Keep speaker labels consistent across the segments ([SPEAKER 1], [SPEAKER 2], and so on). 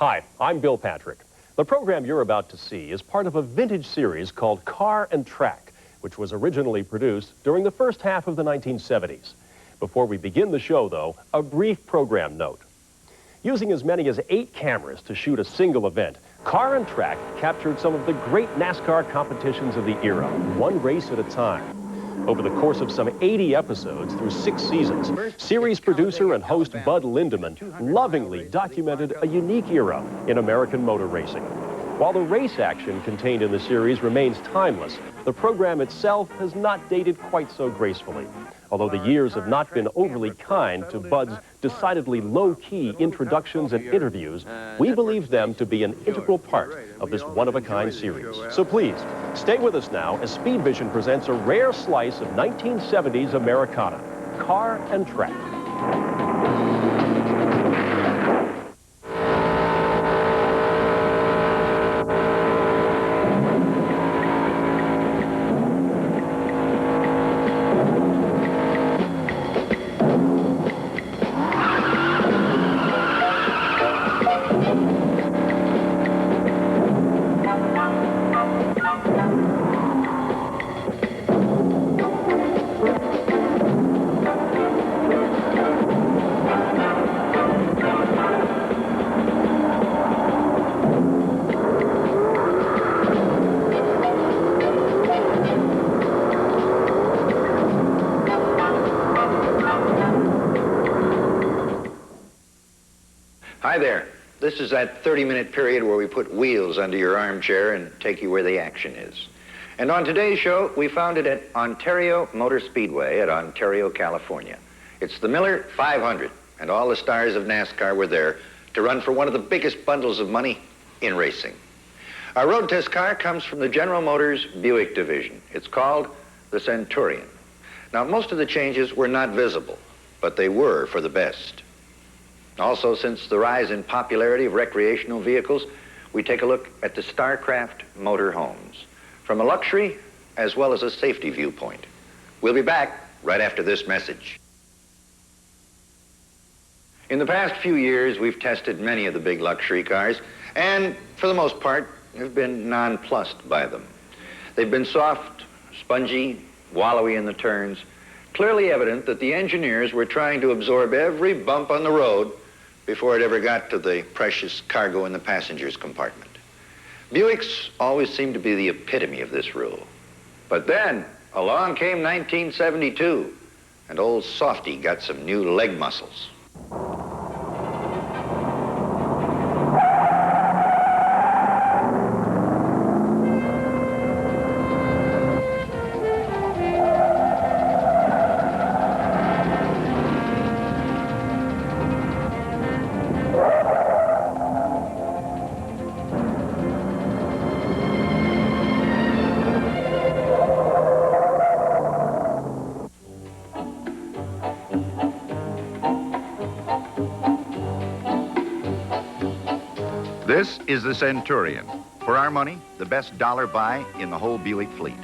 [SPEAKER 1] Hi, I'm Bill Patrick. The program you're about to see is part of a vintage series called Car and Track, which was originally produced during the first half of the 1970s. Before we begin the show, though, a brief program note. Using as many as 8 cameras to shoot a single event, Car and Track captured some of the great NASCAR competitions of the era, one race at a time. Over the course of some 80 episodes through 6 seasons, series producer and host Bud Lindeman lovingly documented a unique era in American motor racing. While the race action contained in the series remains timeless, the program itself has not dated quite so gracefully. Although the years have not been overly kind to Bud's decidedly low-key introductions and interviews, we believe them to be an integral part of this one-of-a-kind series. So please, stay with us now as Speed Vision presents a rare slice of 1970s Americana, Car and Track.
[SPEAKER 2] Hi there. This is that 30-minute period where we put wheels under your armchair and take you where the action is. And on today's show, we found it at Ontario Motor Speedway at Ontario, California. It's the Miller 500, and all the stars of NASCAR were there to run for one of the biggest bundles of money in racing. Our road test car comes from the General Motors Buick division. It's called the Centurion. Now, most of the changes were not visible, but they were for the best. Also, since the rise in popularity of recreational vehicles, we take a look at the StarCraft motorhomes from a luxury as well as a safety viewpoint. We'll be back right after this message. In the past few years, we've tested many of the big luxury cars, and for the most part, have been nonplussed by them. They've been soft, spongy, wallowy in the turns, clearly evident that the engineers were trying to absorb every bump on the road before it ever got to the precious cargo in the passenger's compartment. Buicks always seemed to be the epitome of this rule. But then, along came 1972, and old Softy got some new leg muscles. This is the Centurion. For our money, the best dollar buy in the whole Buick fleet.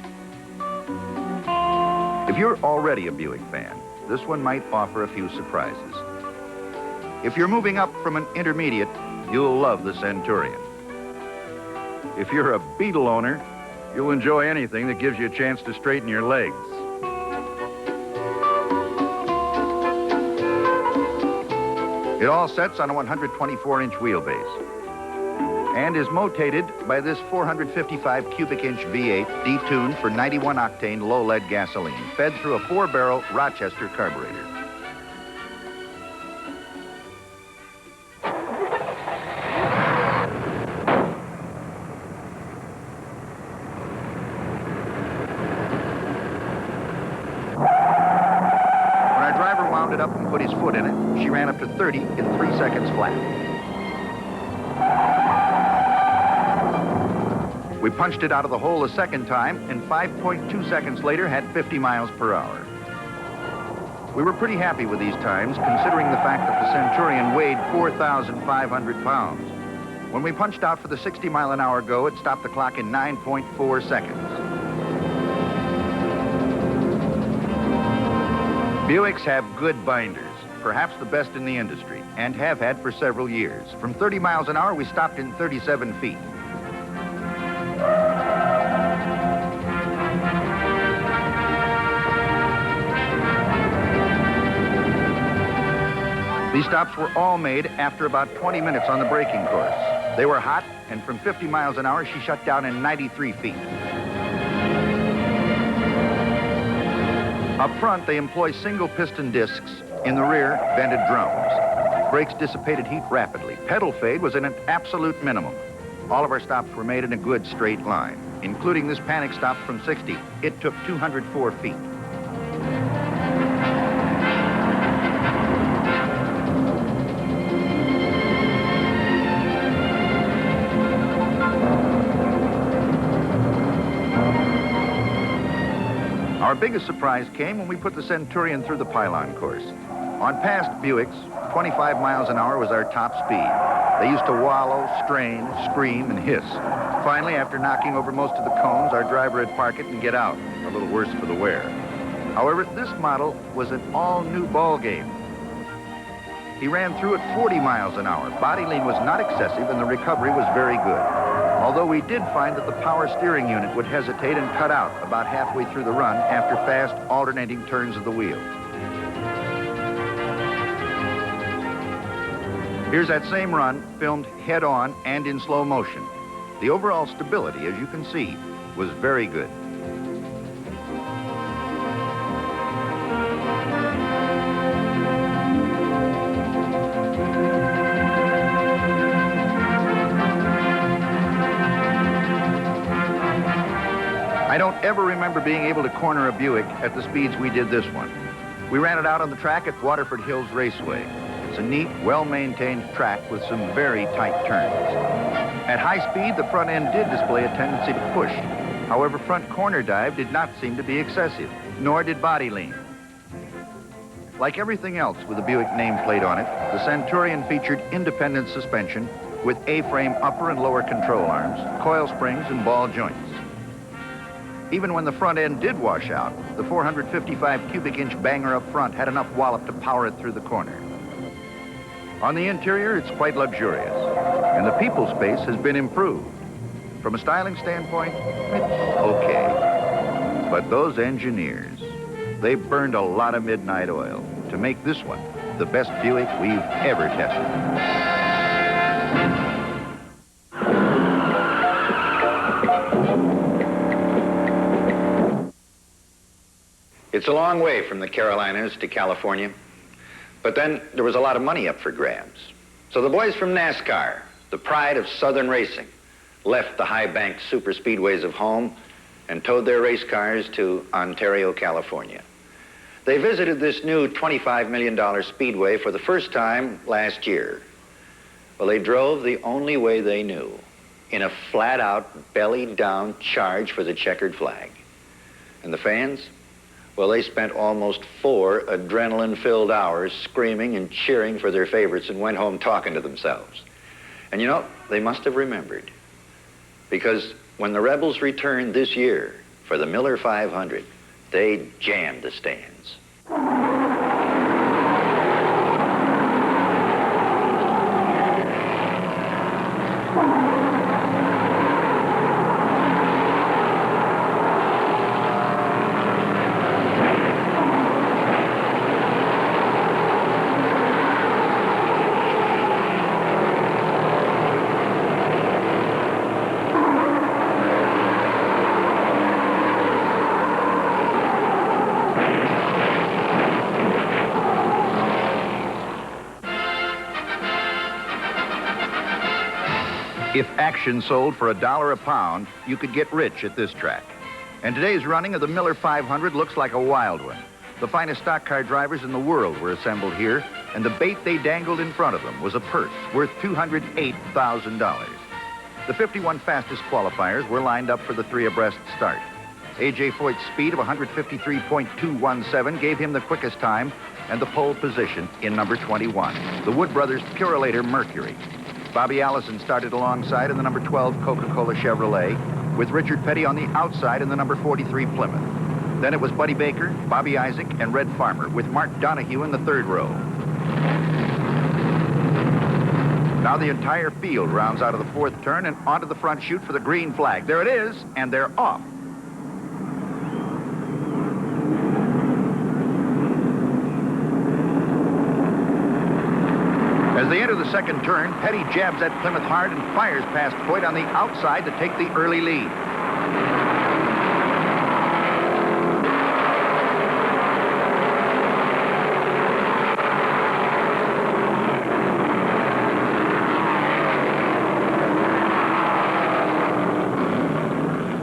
[SPEAKER 2] If you're already a Buick fan, this one might offer a few surprises. If you're moving up from an intermediate, you'll love the Centurion. If you're a Beetle owner, you'll enjoy anything that gives you a chance to straighten your legs. It all sets on a 124-inch wheelbase and is motated by this 455 cubic inch V8 detuned for 91 octane low lead gasoline, fed through a 4-barrel Rochester carburetor. When our driver wound it up and put his foot in it, she ran up to 30 in 3 seconds flat. We punched it out of the hole a second time, and 5.2 seconds later had 50 miles per hour. We were pretty happy with these times, considering the fact that the Centurion weighed 4,500 pounds. When we punched out for the 60-mile-an-hour go, it stopped the clock in 9.4 seconds. Buicks have good binders, perhaps the best in the industry, and have had for several years. From 30 miles an hour, we stopped in 37 feet. These stops were all made after about 20 minutes on the braking course. They were hot, and from 50 miles an hour, she shut down in 93 feet. Up front, they employ single piston discs. In the rear, vented drums. Brakes dissipated heat rapidly. Pedal fade was at an absolute minimum. All of our stops were made in a good straight line, including this panic stop from 60. It took 204 feet. Our biggest surprise came when we put the Centurion through the pylon course. On past Buicks, 25 miles an hour was our top speed. They used to wallow, strain, scream, and hiss. Finally, after knocking over most of the cones, our driver would park it and get out, a little worse for the wear. However, this model was an all-new ball game. He ran through at 40 miles an hour. Body lean was not excessive, and the recovery was very good. Although we did find that the power steering unit would hesitate and cut out about halfway through the run after fast alternating turns of the wheel. Here's that same run, filmed head-on and in slow motion. The overall stability, as you can see, was very good. I don't ever remember being able to corner a Buick at the speeds we did this one. We ran it out on the track at Waterford Hills Raceway. It's a neat, well-maintained track with some very tight turns. At high speed, the front end did display a tendency to push. However, front corner dive did not seem to be excessive, nor did body lean. Like everything else with the Buick nameplate on it, the Centurion featured independent suspension with A-frame upper and lower control arms, coil springs, and ball joints. Even when the front end did wash out, the 455 cubic inch banger up front had enough wallop to power it through the corner. On the interior, it's quite luxurious, and the people space has been improved. From a styling standpoint, it's okay. But those engineers, they burned a lot of midnight oil to make this one the best Buick we've ever tested. It's a long way from the Carolinas to California, but then there was a lot of money up for grabs. So the boys from NASCAR, the pride of Southern racing, left the high-banked super speedways of home and towed their race cars to Ontario, California. They visited this new $25 million speedway for the first time last year. Well, they drove the only way they knew, in a flat-out, belly-down charge for the checkered flag. And the fans? Well, they spent almost 4 adrenaline-filled hours screaming and cheering for their favorites and went home talking to themselves. And you know, they must have remembered, because when the Rebels returned this year for the Miller 500, they jammed the stands. If action sold for $1 a pound, you could get rich at this track. And today's running of the Miller 500 looks like a wild one. The finest stock car drivers in the world were assembled here, and the bait they dangled in front of them was a purse worth $208,000. The 51 fastest qualifiers were lined up for the 3 abreast start. A.J. Foyt's speed of 153.217 gave him the quickest time and the pole position in number 21, the Wood Brothers Purolator Mercury. Bobby Allison started alongside in the number 12 Coca-Cola Chevrolet, with Richard Petty on the outside in the number 43 Plymouth. Then it was Buddy Baker, Bobby Isaac, and Red Farmer, with Mark Donahue in the 3rd row.
[SPEAKER 3] Now the entire field rounds out of the fourth turn and onto the front chute for the green flag. There it is, and they're off. As they enter the second turn, Petty jabs at Plymouth hard and fires past Foyt on the outside to take the early lead.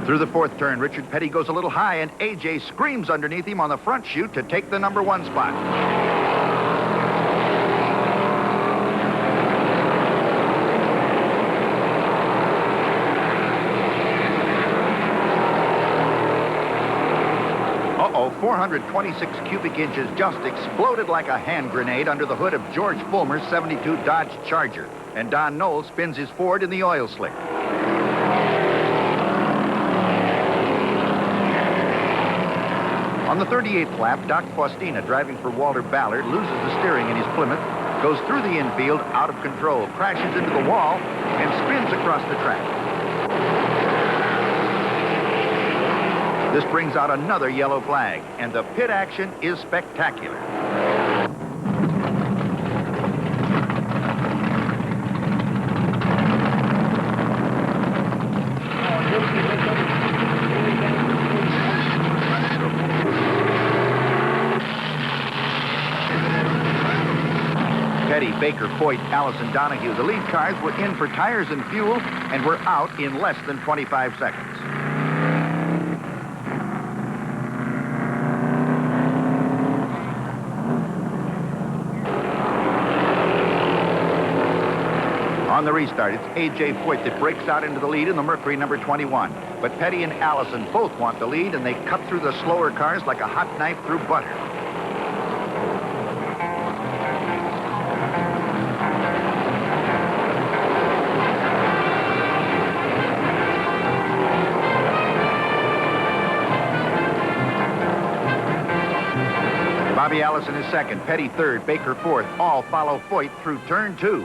[SPEAKER 3] Through the fourth turn, Richard Petty goes a little high, and A.J. screams underneath him on the front chute to take the number 1 spot. Uh-oh, 426 cubic inches just exploded like a hand grenade under the hood of George Fulmer's 72 Dodge Charger, and Don Knowles spins his Ford in the oil slick. On the 38th lap, Doc Faustina, driving for Walter Ballard, loses the steering in his Plymouth, goes through the infield out of control, crashes into the wall, and spins across the track. This brings out another yellow flag, and the pit action is spectacular. Petty, Baker, Foyt, Allison, Donahue. The lead cars were in for tires and fuel and were out in less than 25 seconds. On the restart, it's A.J. Foyt that breaks out into the lead in the Mercury number 21. But Petty and Allison both want the lead, and they cut through the slower cars like a hot knife through butter. Bobby Allison is second, Petty third, Baker fourth. All follow Foyt through turn 2.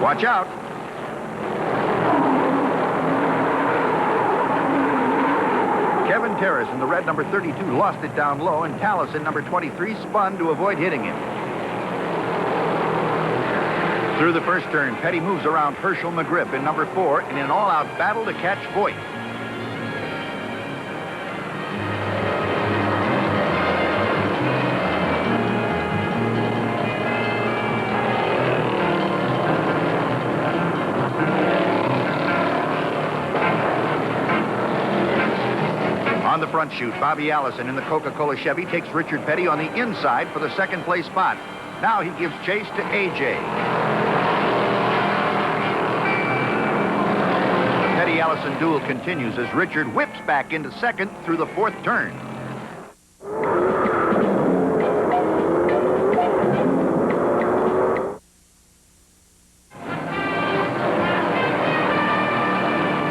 [SPEAKER 3] Watch out. Kevin Terrace in the red number 32 lost it down low, and Tallis in number 23 spun to avoid hitting him. Through the first turn, Petty moves around Herschel McGriff in number 4 in an all-out battle to catch Foyt. On the front chute, Bobby Allison in the Coca-Cola Chevy takes Richard Petty on the inside for the second place spot. Now he gives chase to A.J. Petty-Allison duel continues as Richard whips back into second through the fourth turn.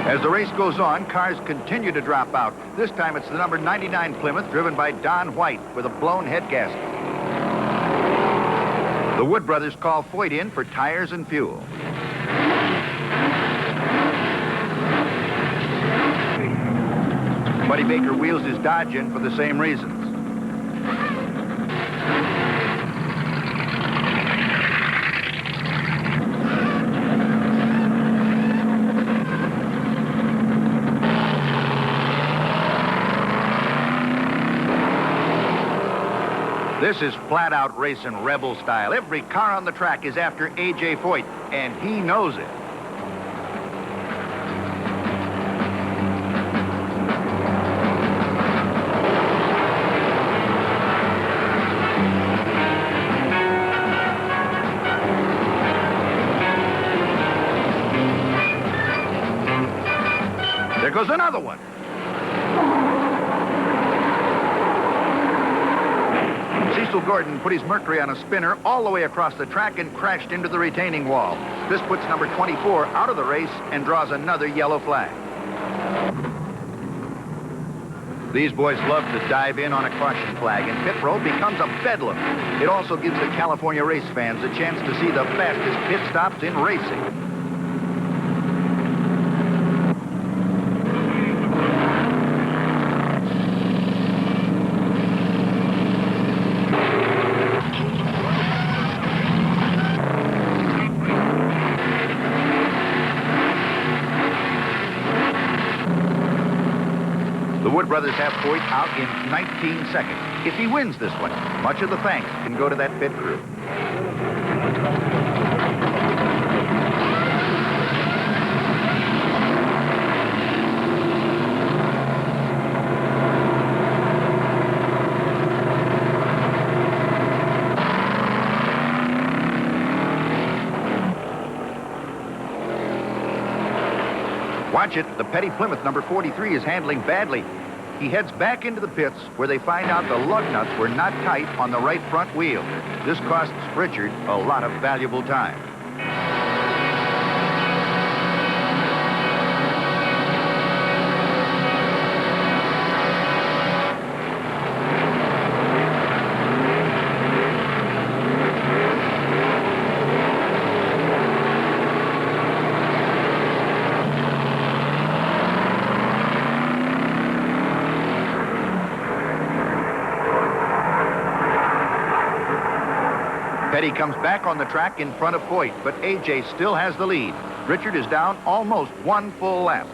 [SPEAKER 3] As the race goes on, cars continue to drop out. This time it's the number 99 Plymouth driven by Don White with a blown head gasket. The Wood brothers call Foyt in for tires and fuel. Buddy Baker wheels his Dodge in for the same reasons. This is flat-out racing rebel style. Every car on the track is after A.J. Foyt, and he knows it. There goes another one. Cecil Gordon put his Mercury on a spinner all the way across the track and crashed into the retaining wall. This puts number 24 out of the race and draws another yellow flag. These boys love to dive in on a caution flag, and pit road becomes a bedlam. It also gives the California race fans a chance to see the fastest pit stops in racing. The Wood brothers have Foyt out in 19 seconds. If he wins this one, much of the thanks can go to that pit crew. Watch it, the Petty Plymouth number 43 is handling badly. He heads back into the pits where they find out the lug nuts were not tight on the right front wheel. This costs Richard a lot of valuable time. Petty comes back on the track in front of Foyt, but A.J. still has the lead. Richard is down almost one full lap.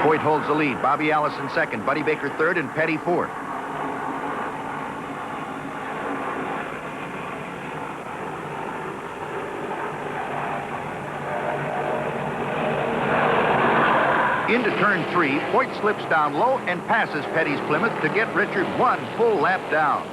[SPEAKER 3] Foyt holds the lead. Bobby Allison second, Buddy Baker third, and Petty fourth. Into turn three, Foyt slips down low and passes Petty's Plymouth to get Richard one full lap down.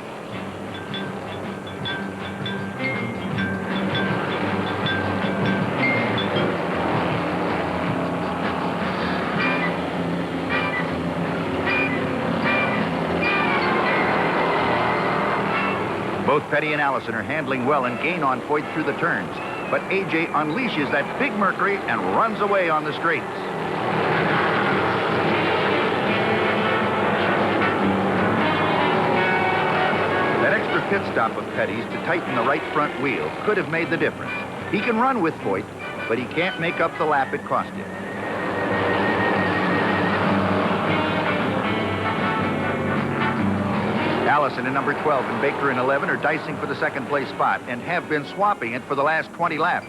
[SPEAKER 3] Both Petty and Allison are handling well and gain on Foyt through the turns. But A.J. unleashes that big Mercury and runs away on the straights. Pit stop of Petty's to tighten the right front wheel could have made the difference. He can run with Foyt, but he can't make up the lap it cost him. Allison in number 12 and Baker in 11 are dicing for the second place spot and have been swapping it for the last 20 laps.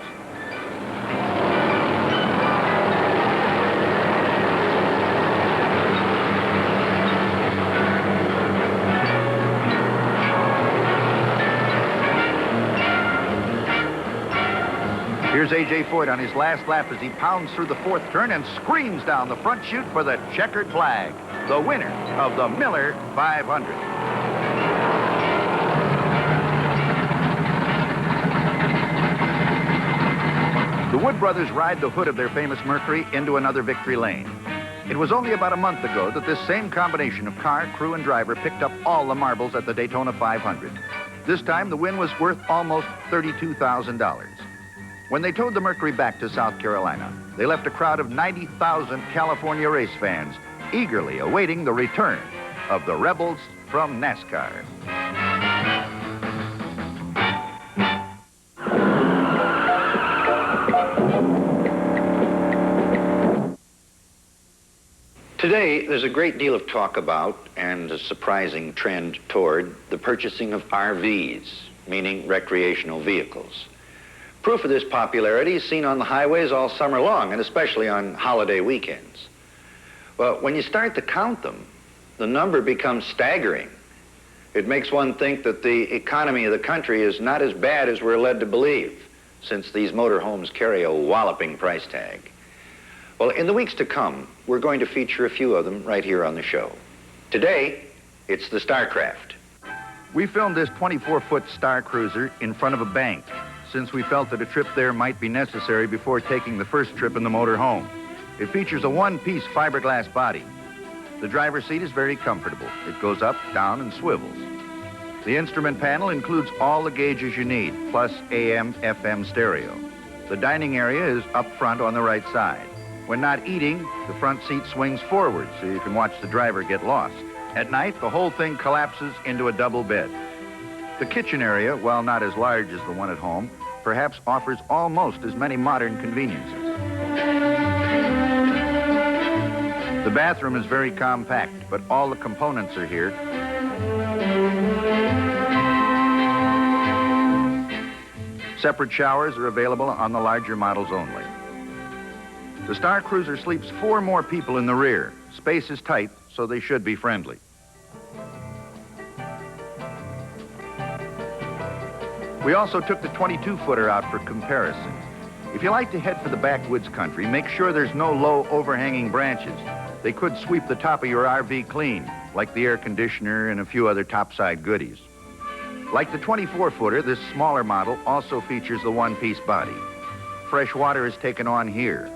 [SPEAKER 3] Here's A.J. Foyt on his last lap as he pounds through the fourth turn and screams down the front chute for the checkered flag, the winner of the Miller 500. The Wood brothers ride the hood of their famous Mercury into another victory lane. It was only about a month ago that this same combination of car, crew, and driver picked up all the marbles at the Daytona 500. This time, the win was worth almost $32,000. When they towed the Mercury back to South Carolina, they left a crowd of 90,000 California race fans eagerly awaiting the return of the Rebels from NASCAR.
[SPEAKER 2] Today, there's a great deal of talk about and a surprising trend toward the purchasing of RVs, meaning recreational vehicles. Proof of this popularity is seen on the highways all summer long, and especially on holiday weekends. Well, when you start to count them, the number becomes staggering. It makes one think that the economy of the country is not as bad as we're led to believe, since these motorhomes carry a walloping price tag. Well, in the weeks to come, we're going to feature a few of them right here on the show. Today, it's the Starcraft.
[SPEAKER 3] We filmed this 24-foot Star Cruiser in front of a bank, since we felt that a trip there might be necessary before taking the first trip in the motor home. It features a one-piece fiberglass body. The driver's seat is very comfortable. It goes up, down, and swivels. The instrument panel includes all the gauges you need, plus AM, FM stereo. The dining area is up front on the right side. When not eating, the front seat swings forward so you can watch the driver get lost. At night, the whole thing collapses into a double bed. The kitchen area, while not as large as the one at home, perhaps offers almost as many modern conveniences. The bathroom is very compact, but all the components are here. Separate showers are available on the larger models only. The Star Cruiser sleeps 4 more people in the rear. Space is tight, so they should be friendly. We also took the 22-footer out for comparison. If you like to head for the backwoods country, make sure there's no low overhanging branches. They could sweep the top of your RV clean, like the air conditioner and a few other topside goodies. Like the 24-footer, this smaller model also features the one-piece body. Fresh water is taken on here.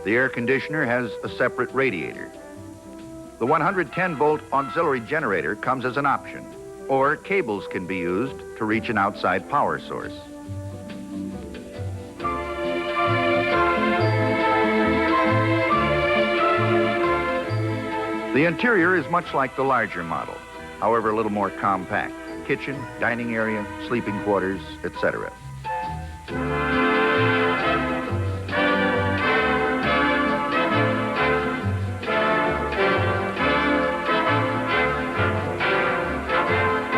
[SPEAKER 3] The air conditioner has a separate radiator. The 110-volt auxiliary generator comes as an option, or cables can be used to reach an outside power source. The interior is much like the larger model, however a little more compact. Kitchen, dining area, sleeping quarters, etc.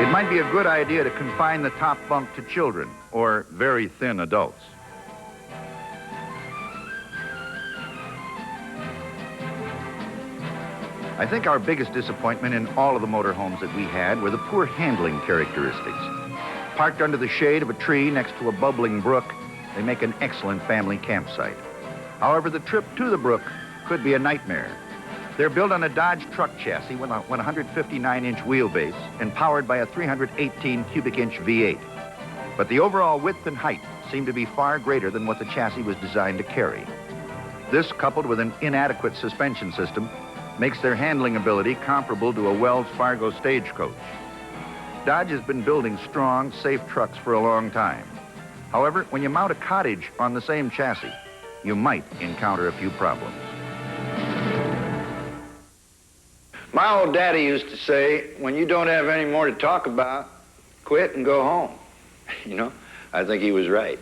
[SPEAKER 3] It might be a good idea to confine the top bunk to children or very thin adults. I think our biggest disappointment in all of the motorhomes that we had were the poor handling characteristics. Parked under the shade of a tree next to a bubbling brook, they make an excellent family campsite. However, the trip to the brook could be a nightmare. They're built on a Dodge truck chassis with a 159-inch wheelbase and powered by a 318 cubic inch V8. But the overall width and height seem to be far greater than what the chassis was designed to carry. This, coupled with an inadequate suspension system, makes their handling ability comparable to a Wells Fargo stagecoach. Dodge has been building strong, safe trucks for a long time. However, when you mount a cottage on the same chassis, you might encounter a few problems.
[SPEAKER 2] My old daddy used to say, when you don't have any more to talk about, quit and go home. You know, I think he was right.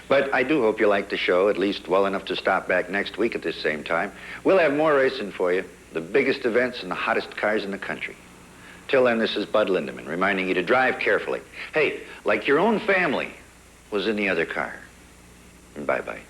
[SPEAKER 2] But I do hope you like the show, at least well enough to stop back next week at this same time. We'll have more racing for you, the biggest events and the hottest cars in the country. Till then, this is Bud Lindeman reminding you to drive carefully. Hey, like your own family was in the other car. And bye-bye.